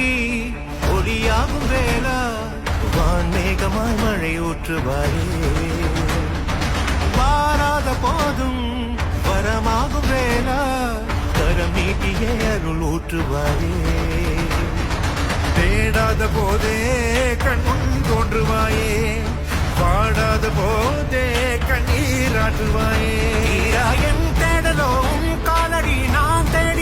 தோன்றி ஒளியாகும் வேளா வான்மேகமாய் மழை ஊற்றுவாயே வாராத போதும் வரமாகும் வேளா கரம் நீட்டியே அருள் ஊற்றுவாயே தேடாத போதே கண்முன் தோன்றுவாயே பாடாத போதே கண்ணீராற்றுவாயே என் தேடலோ காலடி நான் தேடி